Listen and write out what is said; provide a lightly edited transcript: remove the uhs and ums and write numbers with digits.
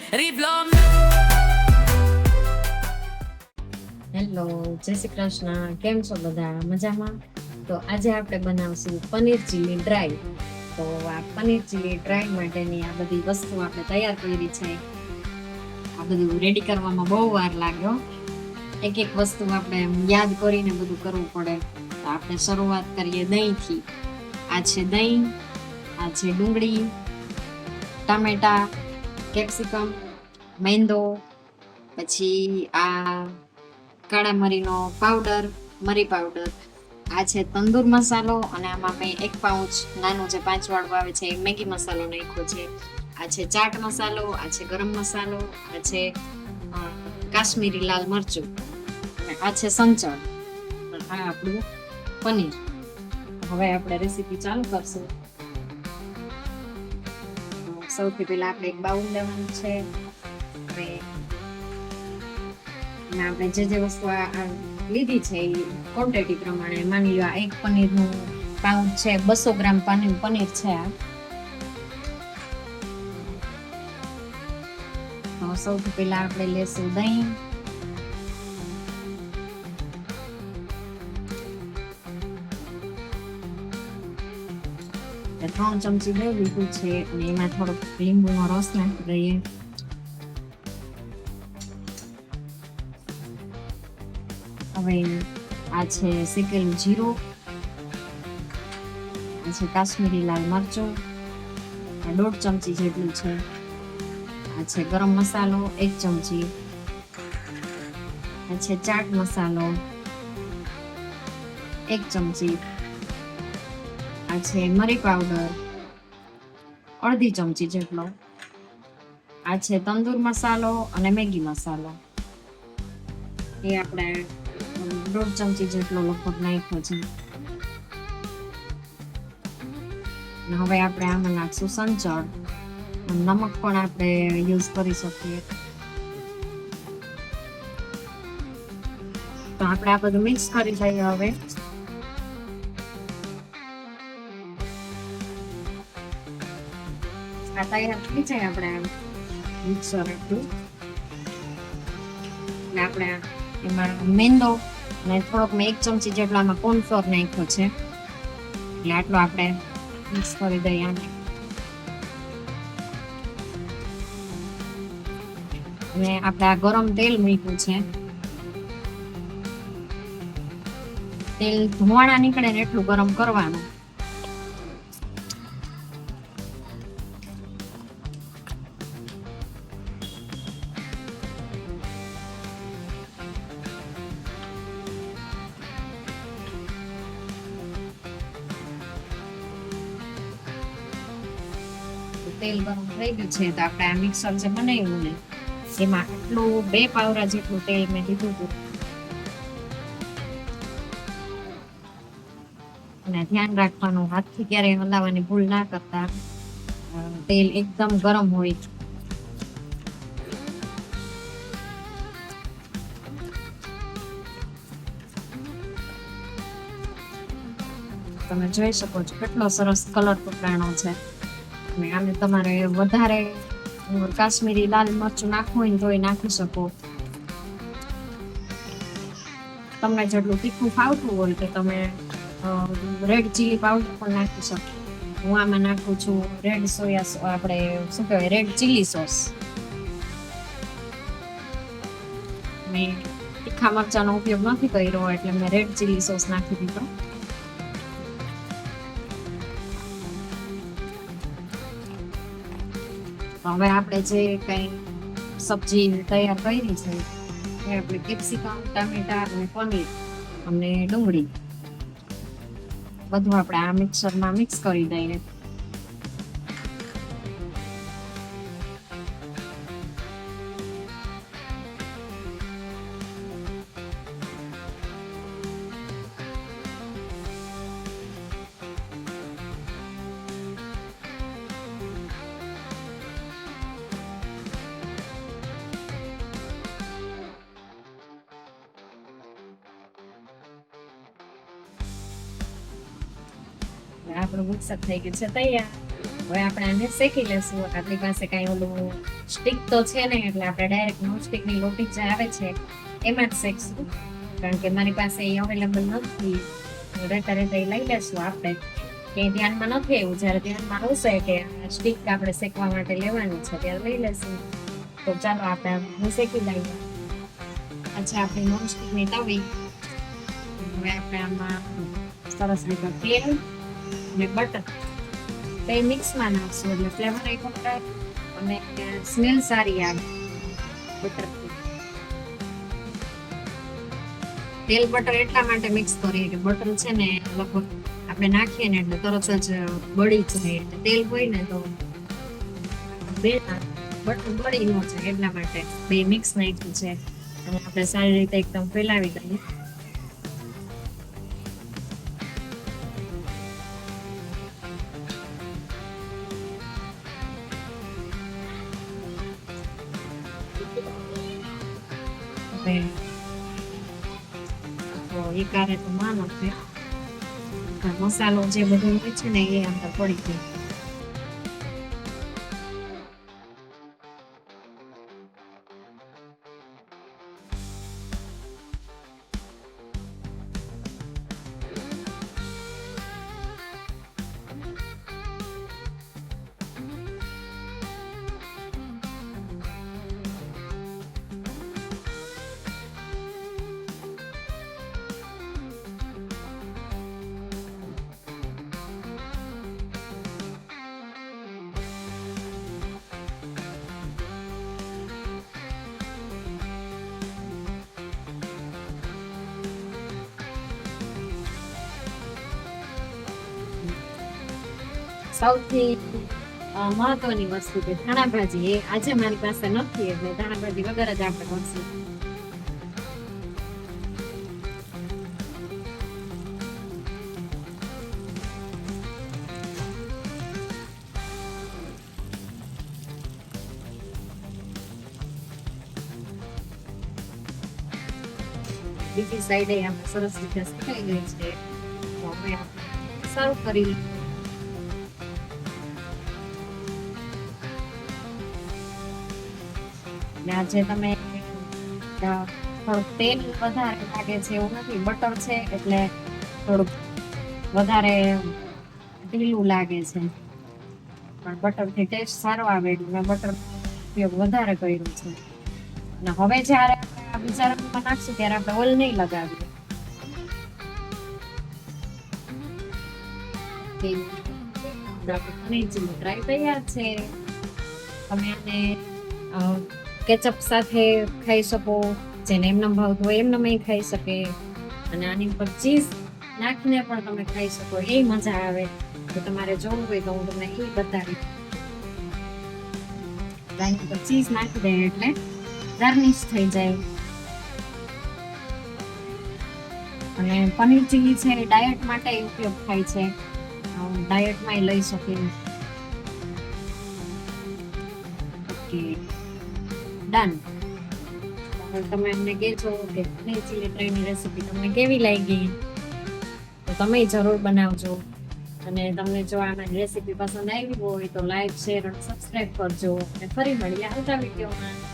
Hello, જય શ્રી કૃષ્ણ. કેમ છો બધા? મજામાં? તો આજે આપણે બનાવશું પનીર ચીલી ડ્રાય. તો આ પનીર ચીલી ડ્રાય માટેની આ બધી વસ્તુ આપણે તૈયાર કરી છે. આ બધું રેડી કરવામાં બહુ વાર લાગ્યો. એક એક વસ્તુ આપણે યાદ કરીને બધું કરવું પડે. તો આપણે શરૂઆત કરીએ દહીંથી. આ છે દહીં, આ છે ડુંગળી, ટામેટા, કેપ્સિકમ, મેંદો, પછી આ કાળા મરીનો પાવડર, મરી પાવડર, આ છે તંદૂર મસાલો, અને આમાં મેં 1 પાઉચ નાનું જે 5 વાળું આવે છે એ મેગી મસાલો નાખ્યો છે. આ છે ચાટ મસાલો, આ છે ગરમ મસાલો, આ છે કાશ્મીરી લાલ મરચું, અને આ છે સંચળ, આ આપણું પનીર. હવે આપણે રેસીપી ચાલુ કરશું. સૌથી પહેલા આપણે એક બાઉલ લેવાનું છે. હવે આપણે જે વસ્તુ લીધી છે એ ક્વોન્ટિટી પ્રમાણે માની લો, આ એક પનીરનું પાઉચ છે, 200 ગ્રામ પનીર છે આ. તો સૌથી પહેલા આપણે લેશું દહીં. ત્રણ ચમચી દહીં લીધું છે, અને એમાં થોડોક લીંબુનો રસ નાખી દઈએ. હવે આ છે શેકેલું જીરું, આ છે કાશ્મીરી લાલ મરચું, આ 1.5 ચમચી જેટલું છે. આ છે ગરમ મસાલો 1 ચમચી, આ છે ચાટ મસાલો 1 ચમચી, આ છે મરી પાવડર અડધી ચમચી જેટલો, આ છે તંદૂર મસાલો અને મેગી મસાલો, એ આપણે 1.5 ચમચી જેટલો લગભગ નાખ્યો છે. અને હવે આપણે આમાં નાખશું સંચળ. નમક પણ આપણે યુઝ કરી શકીએ. તો આપણે આ બધું મિક્સ કરી લઈએ. હવે આ તૈયાર થઈ જાય આપણે મિક્સર એટલું. એટલે આપણે એમાં મેંદો અને થોડોક મેં 1 ચમચી જેટલો આમાં કોર્નફ્લોર નાખ્યો છે, એટલે આટલો આપણે મિક્સ કરી દઈએ આને. અને આપણે આ ગરમ તેલ મૂક્યું છે. તેલ ધુમાડા નીકળે ને એટલું ગરમ કરવાનું. તેલ ગરમ થઈ ગયું છે, તો આપણે આ મિક્સર જે બનાવ્યું ને એમાં આટલું 2 પાવડા જેટલું તેલ મેં લીધું હતું. અને ધ્યાન રાખવાનું, હાથથી ક્યારેય હલાવવાની ભૂલ ના કરતા. તેલ એકદમ ગરમ હોય. તમે જોઈ શકો છો કેટલો સરસ કલર પકડાણો છે. અને આને તમારે વધારે કાશ્મીરી લાલ મરચું નાખવું હોય તો એ નાખી શકો. તમને જેટલું તીખું ફાવતું હોય તો તમે રેડ ચીલી પાવડર પણ નાખી શકો. હું આમાં નાખું છું રેડ સોયા, આપણે શું કહેવાય, રેડ ચીલી સોસ. મેં તીખા મરચાંનો ઉપયોગ નથી કર્યો એટલે મેં રેડ ચીલી સોસ નાખી દીધો. હવે આપણે જે કઈ સબ્જી તૈયાર કરી છે એ આપણે કેપ્સિકમ, ટામેટા અને પનીર અને ડુંગળી બધું આપણે આ મિક્સરમાં મિક્સ કરી દઈએ. આપણું મિક્સર થઈ ગયું છે તૈયાર. હવે આપણે આને શેકી લેશું. આપણી પાસે કઈ ઓલું સ્ટીક તો છે નહીં, એટલે આપણે ડાયરેક્ટ નોનસ્ટિકની લોટી જે આવે છે એમાં જ શેકશું, કારણ કે મારી પાસે એ અવેલેબલ નથી. રહેતા રહેતા એ લઈ લેશું આપણે, કે ધ્યાનમાં નથી આવ્યું. જ્યારે ધ્યાનમાં આવશે કે સ્ટીક આપણે શેકવા માટે લેવાની છે ત્યારે લઈ લેશું. તો ચાલો આપણે હું શેકી લઈએ. અચ્છા, આપણી નોનસ્ટિકની તવી, હવે આપણે આમાં સરસ રીતે તેલ અને બટર બે મિક્સમાં નાખશું, એટલે ફ્લેવર એક વપરાય અને સ્મેલ સારી આવે બટરથી. તેલ બટર એટલા માટે મિક્સ કરીએ કે બટર છે ને લગભગ આપણે નાખીએ ને એટલે તરત જ બળી જાય. એટલે તેલ હોય ને તો બે બટર બળી ન જાય, એટલા માટે બે મિક્સ નાખ્યું છે. અને આપણે સારી રીતે એકદમ ફેલાવી દઈએ. તો એ કારે તો માનો છે મસાલો જે બધું હોય છે ને એ અંદર પડી જાય. સૌથી મહત્વની વસ્તુ કે ધાણા ભાજી, એ આજે મારી પાસે નથી એટલે ધાણા ભાજી વગર જ આપણે કરશું. બીજી સાઈડે આપણે સરસ રીતે સુકાઈ ગઈ છે, તો હવે આપણે સર્વ કરી લઈએ. આજે તમે થોડુંક તેલ વધારે લાગે છે એવું નથી, બટર છે એટલે થોડુંક વધારે ઢીલું લાગે છે, પણ બટરથી ટેસ્ટ સારો આવે એટલે મેં બટર ઉપયોગ વધારે કર્યો છે. અને હવે જ્યારે આપણે બીજા રંગમાં નાખશું ત્યારે આપણે ઓઇલ નહીં લગાવીએ. પનીર ચીલી ડ્રાય તૈયાર છે. તમે આને કેચઅપ સાથે ખાઈ શકો, જેને એમને ભાવતું હોય એમને ખાઈ શકે, અને આની ઉપર ચીઝ નાખીને પણ તમે ખાઈ શકો, એ મજા આવે. તો તમારે જોવું હોય તો હું તમને એ બતાવી. આની ઉપર ચીઝ નાખી દે એટલે ગાર્નિશ થઈ જાય. અને પનીર ચીલી છે એ ડાયટ માટે ઉપયોગ થાય છે, ડાયટમાં લઈ શકીએ. Okay, done. તમે અમને કહેજો કે પનીર ચીલી ડ્રાયની રેસીપી તમને કેવી લાગી, તો તમે જરૂર બનાવજો. અને તમને જો આ મારી રેસીપી પસંદ આવી હોય તો લાઈક, શેર અને સબસ્ક્રાઇબ કરજો. અને ફરી મળીએ આવતા વિડીયોમાં.